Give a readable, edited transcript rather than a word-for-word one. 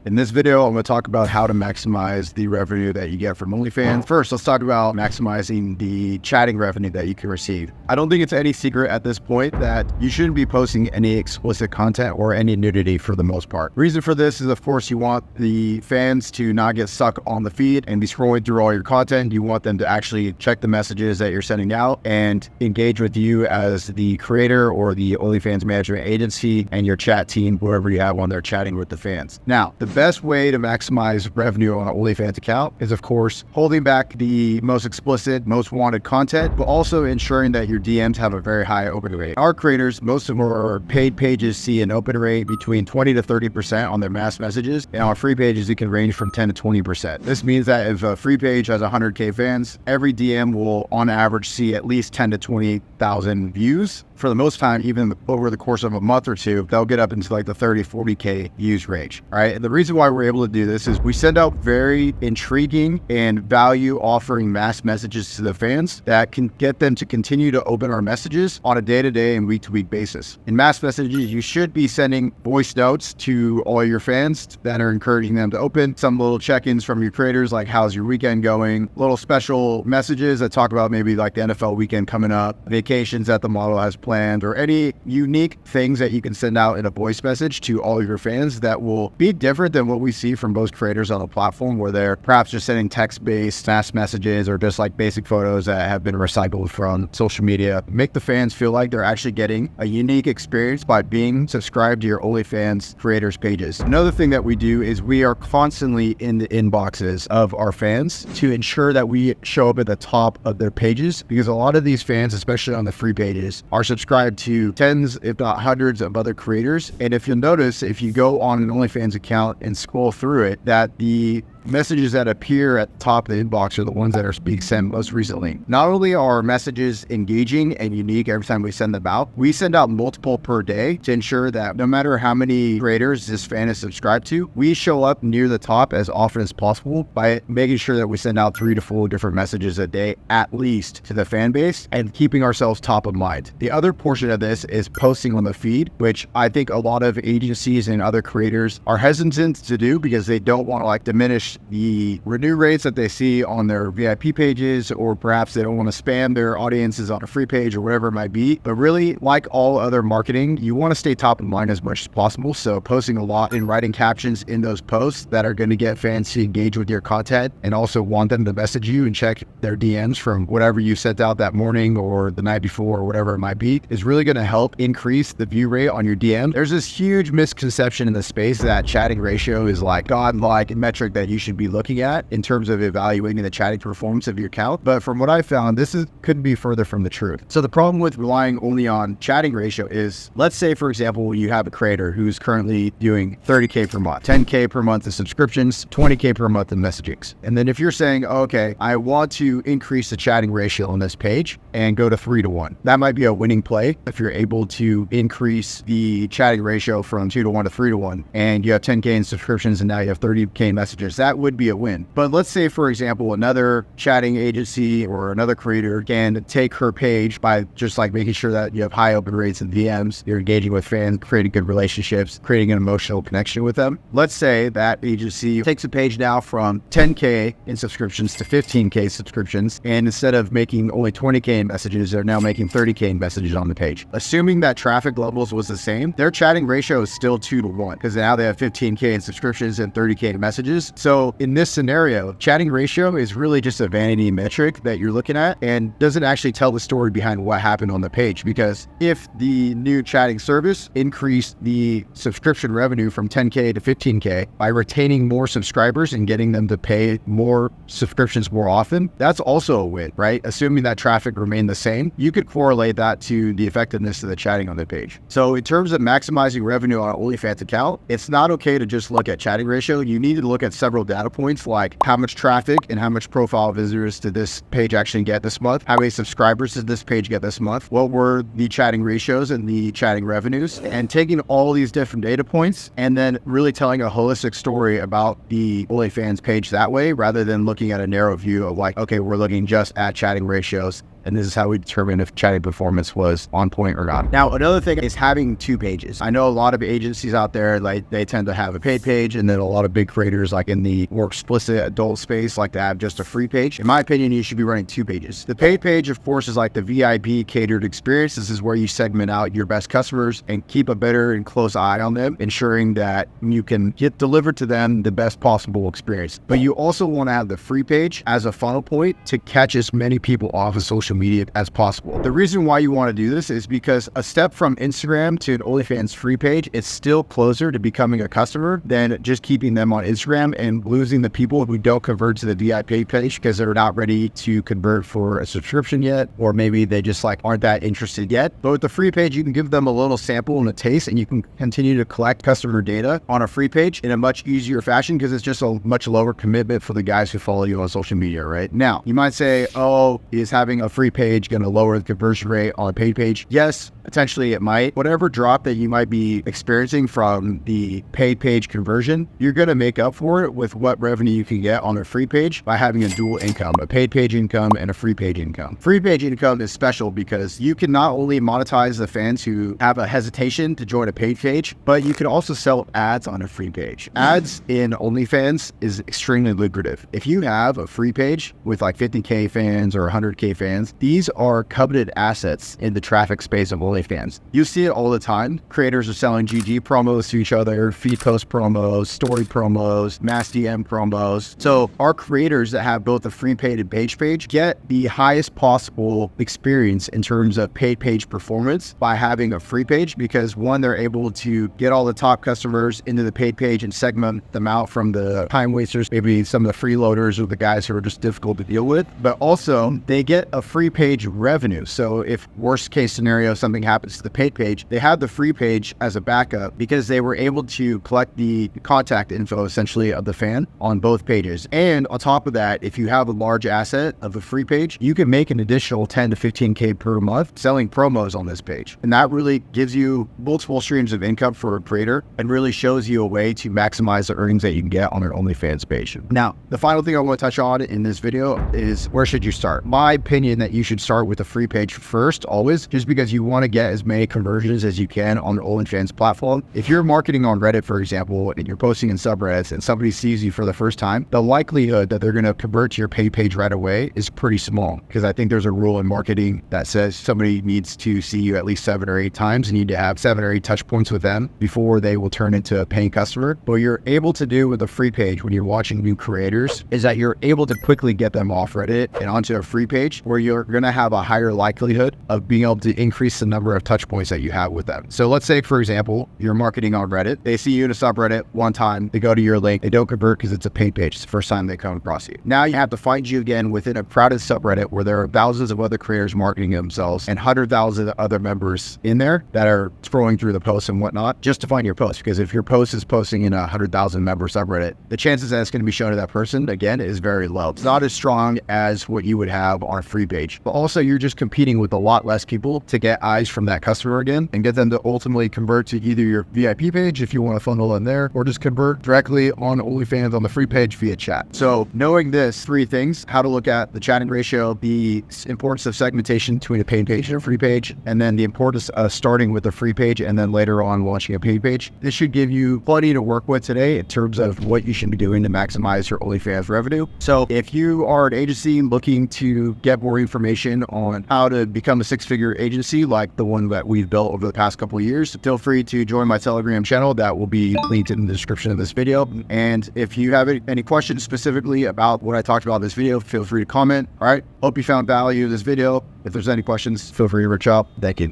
In this video, I'm going to talk about how to maximize the revenue that you get from OnlyFans. First, let's talk about maximizing the chatting revenue that you can receive. I don't think it's any secret at this point that you shouldn't be posting any explicit content or any nudity for the most part. Reason for this is, of course, you want the fans to not get stuck on the feed and be scrolling through all your content. You want them to actually check the messages that you're sending out and engage with you as the creator or the OnlyFans management agency and your chat team, whoever you have on there chatting with the fans. Now, the best way to maximize revenue on an OnlyFans account is, of course, holding back the most explicit, most wanted content, but also ensuring that your DMs have a very high open rate. Our creators, most of our paid pages see an open rate between 20 to 30% on their mass messages, and on free pages, it can range from 10 to 20%. This means that if a free page has 100K fans, every DM will, on average, see at least 10 to 20,000 views. For the most time, even over the course of a month or two, they'll get up into like the 30, 40K views range. All right. And the reason why we're able to do this is we send out very intriguing and value offering mass messages to the fans that can get them to continue to open our messages on a day-to-day and week-to-week basis. In mass messages, you should be sending voice notes to all your fans that are encouraging them to open, some little check-ins from your creators, like how's your weekend going, little special messages that talk about maybe like the NFL weekend coming up, vacations that the model has planned, or any unique things that you can send out in a voice message to all of your fans that will be different than what we see from most creators on the platform, where they're perhaps just sending text-based mass messages or just like basic photos that have been recycled from social media. Make the fans feel like they're actually getting a unique experience by being subscribed to your OnlyFans creators pages. Another thing that we do is we are constantly in the inboxes of our fans to ensure that we show up at the top of their pages, because a lot of these fans, especially on the free pages, are subscribed to tens, if not hundreds of other creators. And if you'll notice, if you go on an OnlyFans account and scroll through it, that the messages that appear at the top of the inbox are the ones that are being sent most recently. Not only are our messages engaging and unique every time we send them out, we send out multiple per day to ensure that no matter how many creators this fan is subscribed to, we show up near the top as often as possible by making sure that we send out 3 to 4 different messages a day, at least, to the fan base, and keeping ourselves top of mind. The other portion of this is posting on the feed, which I think a lot of agencies and other creators are hesitant to do because they don't want to like diminish the renew rates that they see on their VIP pages, or perhaps they don't want to spam their audiences on a free page or whatever it might be. But really, like all other marketing, you want to stay top of mind as much as possible. So posting a lot and writing captions in those posts that are going to get fans to engage with your content and also want them to message you and check their DMs from whatever you sent out that morning or the night before or whatever it might be is really going to help increase the view rate on your DM. There's this huge misconception in the space that chatting ratio is like godlike metric that you should be looking at in terms of evaluating the chatting performance of your account. But from what I found, couldn't be further from the truth. So the problem with relying only on chatting ratio is, let's say, for example, you have a creator who's currently doing 30K per month, 10K per month of subscriptions, 20K per month of messagings. And then if you're saying, oh, okay, I want to increase the chatting ratio on this page and go to 3 to 1, that might be a winning play if you're able to increase the chatting ratio from 2 to 1 to 3 to 1, and you have 10K in subscriptions and now you have 30K messages. That would be a win. But let's say, for example, another chatting agency or another creator can take her page by just like making sure that you have high open rates in DMs, you're engaging with fans, creating good relationships, creating an emotional connection with them. Let's say that agency takes a page now from 10K in subscriptions to 15K subscriptions, and instead of making only 20K in messages, they're now making 30K in messages on the page. Assuming that traffic levels was the same, their chatting ratio is still 2 to 1, because now they have 15K in subscriptions and 30K in messages. So in this scenario, chatting ratio is really just a vanity metric that you're looking at and doesn't actually tell the story behind what happened on the page. Because if the new chatting service increased the subscription revenue from 10K to 15K by retaining more subscribers and getting them to pay more subscriptions more often, that's also a win, right? Assuming that traffic remained the same, you could correlate that to the effectiveness of the chatting on the page. So in terms of maximizing revenue on an OnlyFans account, it's not okay to just look at chatting ratio. You need to look at several data points, like how much traffic and how much profile visitors did this page actually get this month? How many subscribers did this page get this month? What were the chatting ratios and the chatting revenues? And taking all these different data points and then really telling a holistic story about the OnlyFans page that way, rather than looking at a narrow view of like, okay, we're looking just at chatting ratios And this is how we determine if chatting performance was on point or not. Now, another thing is having 2 pages. I know a lot of agencies out there, like they tend to have a paid page, and then a lot of big creators like in the more explicit adult space like to have just a free page. In my opinion, you should be running 2 pages. The paid page, of course, is like the VIP catered experience. This is where you segment out your best customers and keep a better and close eye on them, ensuring that you can get delivered to them the best possible experience. But you also want to have the free page as a funnel point to catch as many people off of social media as possible. The reason why you want to do this is because a step from Instagram to an OnlyFans free page is still closer to becoming a customer than just keeping them on Instagram and losing the people who don't convert to the VIP page because they're not ready to convert for a subscription yet, or maybe they just like aren't that interested yet. But with the free page, you can give them a little sample and a taste, and you can continue to collect customer data on a free page in a much easier fashion because it's just a much lower commitment for the guys who follow you on social media, right? Now, you might say, oh, is having a free page going to lower the conversion rate on a paid page? Yes, potentially it might. Whatever drop that you might be experiencing from the paid page conversion, you're going to make up for it with what revenue you can get on a free page by having a dual income, a paid page income and a free page income. Free page income is special because you can not only monetize the fans who have a hesitation to join a paid page, but you can also sell ads on a free page. Ads in OnlyFans is extremely lucrative. If you have a free page with like 50K fans or 100K fans, these are coveted assets in the traffic space of OnlyFans. You see it all the time. Creators are selling GG promos to each other, feed post promos, story promos, mass DM promos. So our creators that have both a free paid and paid page get the highest possible experience in terms of paid page performance by having a free page, because one, they're able to get all the top customers into the paid page and segment them out from the time wasters, maybe some of the freeloaders or the guys who are just difficult to deal with, but also they get a free page revenue. So if worst case scenario, something happens to the paid page, they have the free page as a backup because they were able to collect the contact info essentially of the fan on both pages. And on top of that, if you have a large asset of a free page, you can make an additional 10 to 15K per month selling promos on this page. And that really gives you multiple streams of income for a creator and really shows you a way to maximize the earnings that you can get on an OnlyFans page. Now, the final thing I want to touch on in this video is where should you start? My opinion that you should start with a free page first, always, just because you want to get as many conversions as you can on the OnlyFans platform. If you're marketing on Reddit, for example, and you're posting in subreddits and somebody sees you for the first time, the likelihood that they're going to convert to your paid page right away is pretty small, because I think there's a rule in marketing that says somebody needs to see you at least 7 or 8 times. You need to have 7 or 8 touch points with them before they will turn into a paying customer. But what you're able to do with a free page when you're watching new creators is that you're able to quickly get them off Reddit and onto a free page where you're going to have a higher likelihood of being able to increase the number of touch points that you have with them. So let's say, for example, you're marketing on Reddit. They see you in a subreddit one time, they go to your link, they don't convert because it's a paid page. It's the first time they come across you. Now you have to find you again within a crowded subreddit where there are thousands of other creators marketing themselves and 100,000 other members in there that are scrolling through the posts and whatnot just to find your post. Because if your post is posting in a 100,000 member subreddit, the chances that it's going to be shown to that person, again, is very low. It's not as strong as what you would have on a free page. But also you're just competing with a lot less people to get eyes from that customer again and get them to ultimately convert to either your VIP page if you want to funnel in there, or just convert directly on OnlyFans on the free page via chat. So knowing this 3 things, how to look at the chatting ratio, the importance of segmentation between a paid page and a free page, and then the importance of starting with a free page and then later on launching a paid page. This should give you plenty to work with today in terms of what you should be doing to maximize your OnlyFans revenue. So if you are an agency looking to get more information on how to become a 6-figure agency like the one that we've built over the past couple of years, feel free to join my Telegram channel. That will be linked in the description of this video. And if you have any questions specifically about what I talked about in this video, feel free to comment. All right. Hope you found value in this video. If there's any questions, feel free to reach out. Thank you.